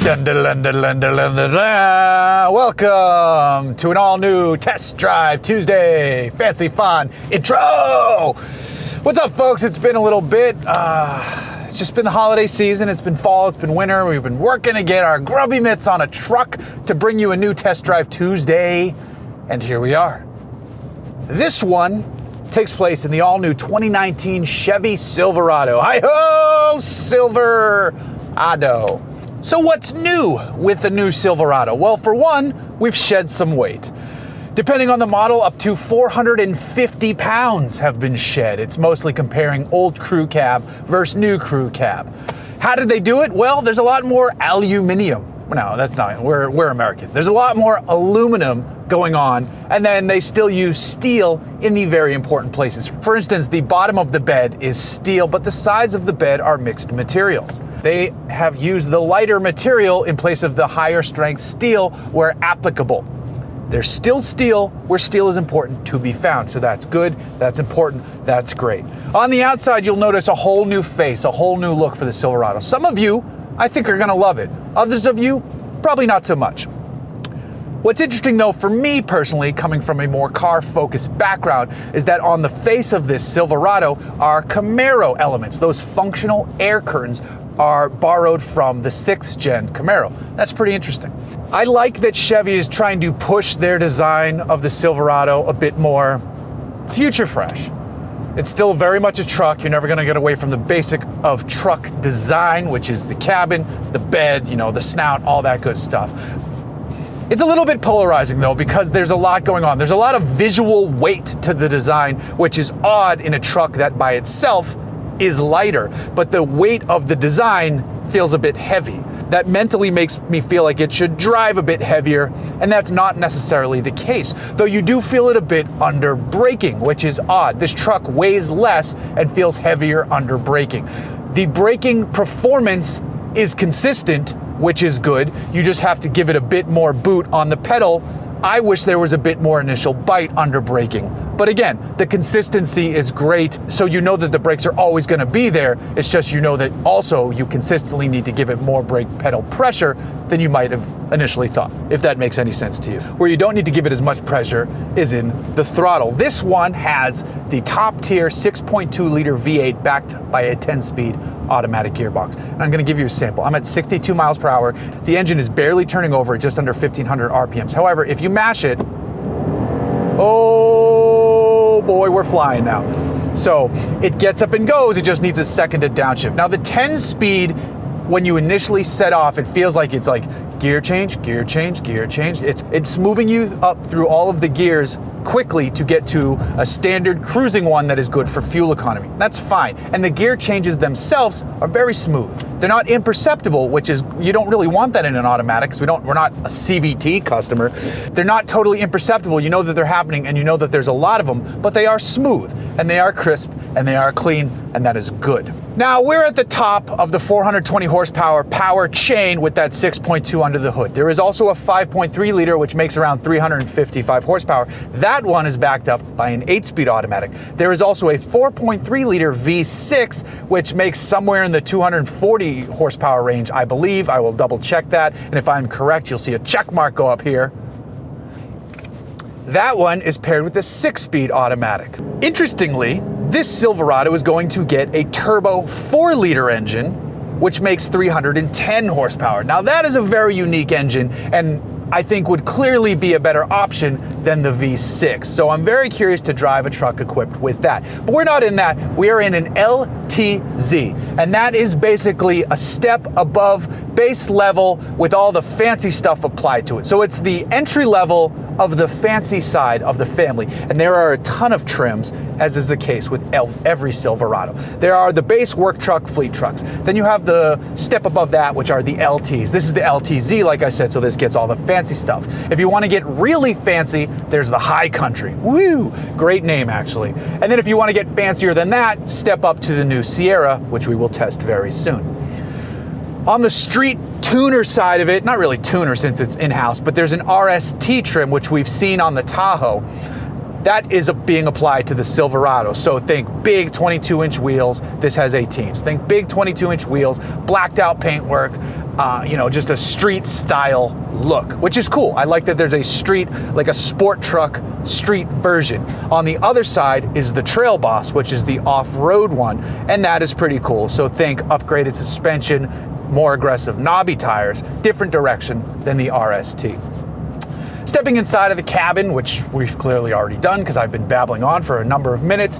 Dun, dun, dun, dun, dun, dun, dun, dun. Welcome to an all-new Test Drive Tuesday fancy fun intro. What's up, folks? It's been a little bit. It's just been the holiday season. It's been fall. It's been winter. We've been working to get our grubby mitts on a truck to bring you a new Test Drive Tuesday, and here we are. This one takes place in the all-new 2019 Chevy Silverado. Hi-ho, Silverado. So what's new with the new Silverado? Well, for one, we've shed some weight. Depending on the model, up to 450 pounds have been shed. It's mostly comparing old crew cab versus new crew cab. How did they do it? Well, there's a lot more aluminum. No, that's not, we're American. There's a lot more aluminum going on, and then they still use steel in the very important places. For instance, the bottom of the bed is steel, but the sides of the bed are mixed materials. They have used the lighter material in place of the higher strength steel where applicable. There's still steel where steel is important to be found. So that's good, that's important, that's great. On the outside, you'll notice a whole new face, a whole new look for the Silverado. Some of you, I think, are gonna love it. Others of you, probably not so much. What's interesting though, for me personally, coming from a more car-focused background, is that on the face of this Silverado are Camaro elements. Those functional air curtains are borrowed from the 6th gen Camaro. That's pretty interesting. I like that Chevy is trying to push their design of the Silverado a bit more future fresh. It's still very much a truck. You're never gonna get away from the basic of truck design, which is the cabin, the bed, the snout, all that good stuff. It's a little bit polarizing though, because there's a lot going on. There's a lot of visual weight to the design, which is odd in a truck that by itself is lighter, but the weight of the design feels a bit heavy. That mentally makes me feel like it should drive a bit heavier, and that's not necessarily the case. Though you do feel it a bit under braking, which is odd. This truck weighs less and feels heavier under braking. The braking performance is consistent, which is good. You just have to give it a bit more boot on the pedal. I wish there was a bit more initial bite under braking. But again, the consistency is great, so you know that the brakes are always gonna be there. It's just you know that also you consistently need to give it more brake pedal pressure than you might have initially thought, if that makes any sense to you. Where you don't need to give it as much pressure is in the throttle. This one has the top tier 6.2 liter V8 backed by a 10-speed automatic gearbox. And I'm gonna give you a sample. I'm at 62 miles per hour. The engine is barely turning over at just under 1,500 RPMs. However, if you mash it, oh boy, we're flying now. So it gets up and goes, it just needs a second to downshift. Now the 10 speed, when you initially set off, it feels like it's like gear change, gear change, gear change. It's moving you up through all of the gears quickly to get to a standard cruising one that is good for fuel economy. That's fine. And the gear changes themselves are very smooth. They're not imperceptible, which is, you don't really want that in an automatic because we're not a CVT customer. They're not totally imperceptible. You know that they're happening and you know that there's a lot of them, but they are smooth and they are crisp and they are clean, and that is good. Now we're at the top of the 420 horsepower Powertrain with that 6.2 under the hood. There is also a 5.3 liter, which makes around 355 horsepower. That one is backed up by an 8-speed automatic. There is also a 4.3 liter V6, which makes somewhere in the 240 horsepower range, I believe. I will double check that, and if I'm correct, you'll see a check mark go up here. That one is paired with a 6-speed automatic. Interestingly, this Silverado is going to get a turbo 4-liter engine, which makes 310 horsepower. Now that is a very unique engine, and I think would clearly be a better option than the V6. So I'm very curious to drive a truck equipped with that. But we're not in that, we are in an LTZ. And that is basically a step above base level with all the fancy stuff applied to it. So it's the entry level of the fancy side of the family. And there are a ton of trims, as is the case with every Silverado. There are the base work truck fleet trucks. Then you have the step above that, which are the LTs. This is the LTZ, like I said, so this gets all the fancy stuff. If you want to get really fancy, there's the High Country. Woo! Great name, actually. And then if you want to get fancier than that, step up to the new Sierra, which we will test very soon. On the street tuner side of it, not really tuner since it's in-house, but there's an RST trim, which we've seen on the Tahoe. That is being applied to the Silverado. So think big 22-inch wheels. This has 18s. Think big 22-inch wheels, blacked out paintwork. just a street style look, which is cool. I like that there's a street, like a sport truck street version. On the other side is the Trail Boss, which is the off-road one, and that is pretty cool. So think upgraded suspension, more aggressive knobby tires, different direction than the RST. Stepping inside of the cabin, which we've clearly already done because I've been babbling on for a number of minutes,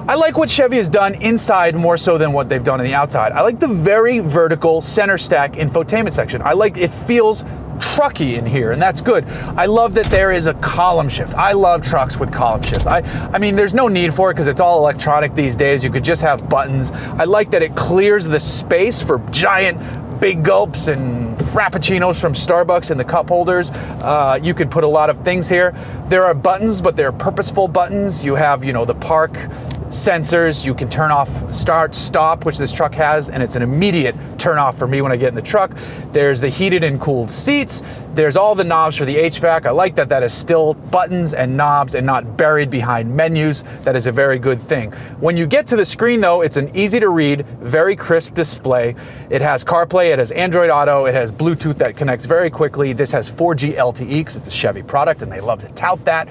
I like what Chevy has done inside more so than what they've done on the outside. I like the very vertical center stack infotainment section. I like it feels trucky in here, and that's good. I love that there is a column shift. I love trucks with column shifts. I mean, there's no need for it because it's all electronic these days. You could just have buttons. I like that it clears the space for giant big gulps and frappuccinos from Starbucks in the cup holders. You can put a lot of things here. There are buttons, but they're purposeful buttons. You have, the park sensors. You can turn off start, stop, which this truck has, and it's an immediate turn off for me when I get in the truck. There's the heated and cooled seats. There's all the knobs for the HVAC. I like that is still buttons and knobs and not buried behind menus. That is a very good thing. When you get to the screen though, it's an easy to read, very crisp display. It has CarPlay, it has Android Auto, it has Bluetooth that connects very quickly. This has 4G LTE because it's a Chevy product and they love to tout that.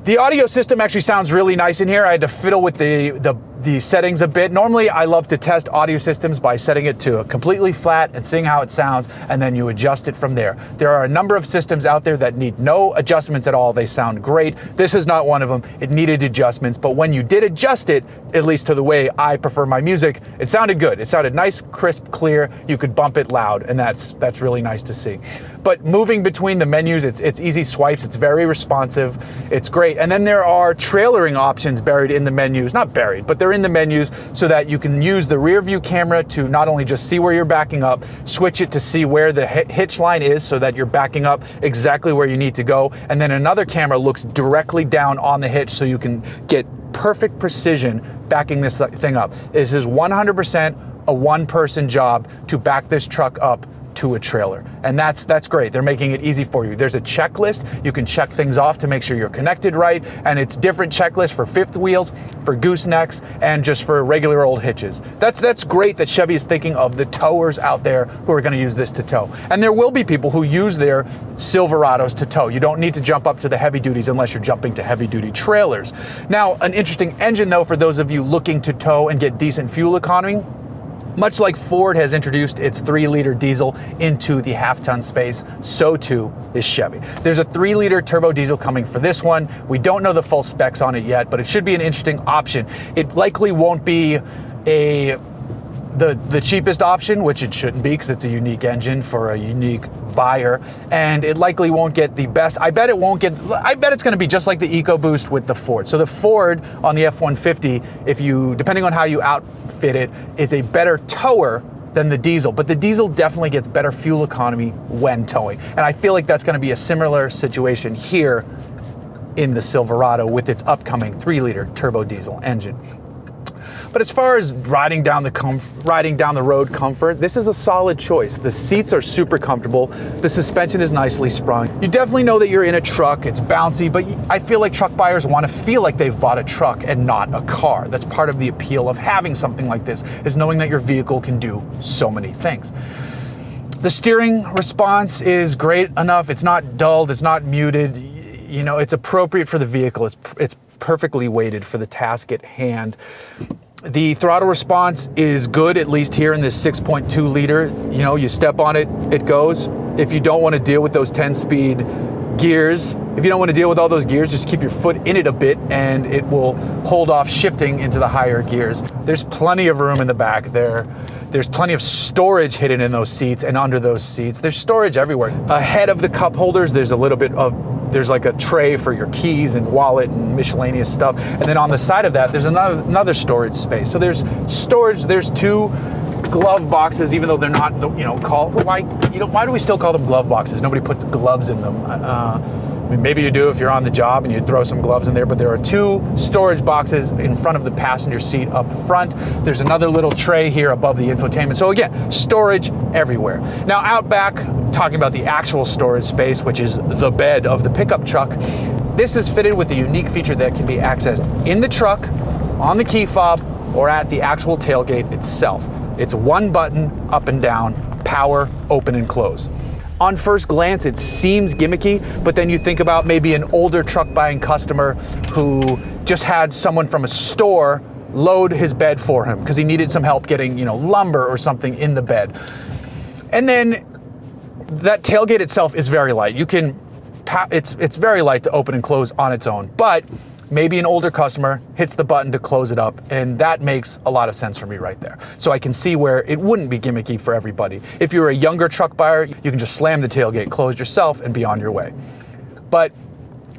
The audio system actually sounds really nice in here. I had to fiddle with the settings a bit. Normally, I love to test audio systems by setting it to a completely flat and seeing how it sounds, and then you adjust it from there. There are a number of systems out there that need no adjustments at all. They sound great. This is not one of them. It needed adjustments, but when you did adjust it, at least to the way I prefer my music, it sounded good. It sounded nice, crisp, clear. You could bump it loud, and that's really nice to see. But moving between the menus, it's easy swipes. It's very responsive. It's great. And then there are trailering options buried in the menus. Not buried, but they're in the menus so that you can use the rear view camera to not only just see where you're backing up, switch it to see where the hitch line is so that you're backing up exactly where you need to go. And then another camera looks directly down on the hitch so you can get perfect precision backing this thing up. This is 100% a one-person job to back this truck up to a trailer. And that's great. They're making it easy for you. There's a checklist. You can check things off to make sure you're connected right. And it's different checklists for fifth wheels, for goosenecks, and just for regular old hitches. That's great that Chevy is thinking of the towers out there who are going to use this to tow. And there will be people who use their Silverados to tow. You don't need to jump up to the heavy duties unless you're jumping to heavy duty trailers. Now, an interesting engine though, for those of you looking to tow and get decent fuel economy, much like Ford has introduced its 3-liter diesel into the half-ton space, so too is Chevy. There's a 3-liter turbo diesel coming for this one. We don't know the full specs on it yet, but it should be an interesting option. It likely won't be the cheapest option, which it shouldn't be because it's a unique engine for a unique buyer, and it likely won't get the best. I bet it's going to be just like the EcoBoost with the Ford. So the Ford on the F-150, depending on how you outfit it, is a better tower than the diesel, but the diesel definitely gets better fuel economy when towing. And I feel like that's going to be a similar situation here in the Silverado with its upcoming 3-liter turbo diesel engine. But as far as riding down the road comfort, this is a solid choice. The seats are super comfortable. The suspension is nicely sprung. You definitely know that you're in a truck. It's bouncy, but I feel like truck buyers want to feel like they've bought a truck and not a car. That's part of the appeal of having something like this, is knowing that your vehicle can do so many things. The steering response is great enough. It's not dulled. It's not muted. It's appropriate for the vehicle. It's perfectly weighted for the task at hand. The throttle response is good, at least here in this 6.2 liter. You step on it, it goes. If you don't want to deal with those 10-speed gears, if you don't want to deal with all those gears, just keep your foot in it a bit and it will hold off shifting into the higher gears. There's plenty of room in the back there. There's plenty of storage hidden in those seats and under those seats. There's storage everywhere. Ahead of the cup holders, there's like a tray for your keys and wallet and miscellaneous stuff. And then on the side of that, there's another storage space. So there's storage. There's 2 glove boxes, even though they're not, called. Why do we still call them glove boxes? Nobody puts gloves in them. Maybe you do if you're on the job and you throw some gloves in there, but there are 2 storage boxes in front of the passenger seat up front. There's another little tray here above the infotainment. So again, storage everywhere. Now out back, talking about the actual storage space, which is the bed of the pickup truck, this is fitted with a unique feature that can be accessed in the truck, on the key fob, or at the actual tailgate itself. It's one button up and down, power, open and close. On first glance, it seems gimmicky, but then you think about maybe an older truck buying customer who just had someone from a store load his bed for him because he needed some help getting, lumber or something in the bed. And then that tailgate itself is very light. It's very light to open and close on its own, but maybe an older customer hits the button to close it up, and that makes a lot of sense for me right there. So I can see where it wouldn't be gimmicky for everybody. If you're a younger truck buyer, you can just slam the tailgate closed yourself and be on your way. But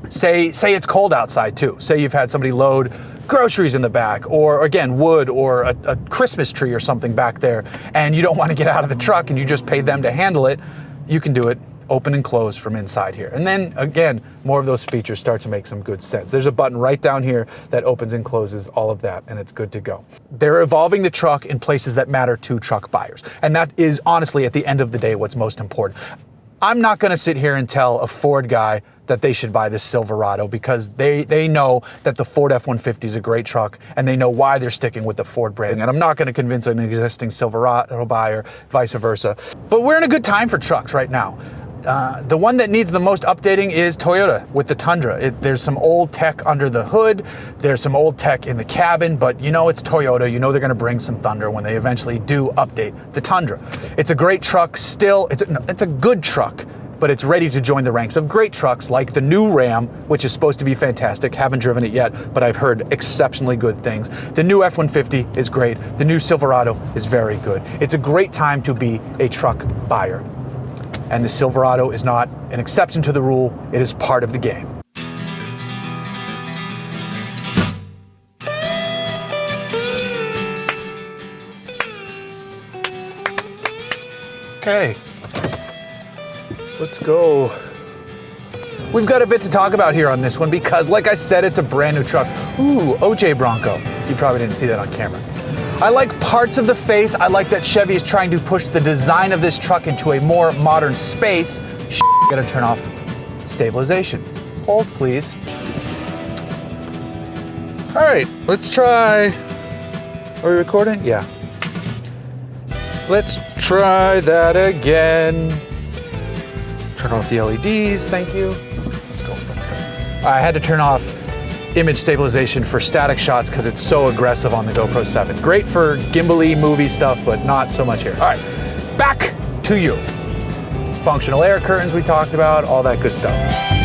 say it's cold outside too. Say you've had somebody load groceries in the back, or again, wood or a Christmas tree or something back there, and you don't want to get out of the truck and you just paid them to handle it, you can do it open and close from inside here. And then again, more of those features start to make some good sense. There's a button right down here that opens and closes all of that, and it's good to go. They're evolving the truck in places that matter to truck buyers. And that is honestly, at the end of the day, what's most important. I'm not gonna sit here and tell a Ford guy that they should buy this Silverado because they know that the Ford F-150 is a great truck and they know why they're sticking with the Ford brand. And I'm not gonna convince an existing Silverado buyer, vice versa. But we're in a good time for trucks right now. The one that needs the most updating is Toyota with the Tundra. There's some old tech under the hood, there's some old tech in the cabin, but it's Toyota. They're gonna bring some thunder when they eventually do update the Tundra. It's a great truck still, it's a good truck, but it's ready to join the ranks of great trucks like the new Ram, which is supposed to be fantastic. Haven't driven it yet, but I've heard exceptionally good things. The new F-150 is great. The new Silverado is very good. It's a great time to be a truck buyer. And the Silverado is not an exception to the rule, it is part of the game. Okay, let's go. We've got a bit to talk about here on this one because, like I said, it's a brand new truck. Ooh, OJ Bronco. You probably didn't see that on camera. I like parts of the face. I like that Chevy is trying to push the design of this truck into a more modern space. Gotta turn off stabilization. Hold, please. All right, let's try. Are we recording? Yeah. Let's try that again. Turn off the LEDs, thank you. Let's go. I had to turn off image stabilization for static shots because it's so aggressive on the GoPro 7. Great for gimbal-y movie stuff, but not so much here. All right, back to you. Functional air curtains we talked about, all that good stuff.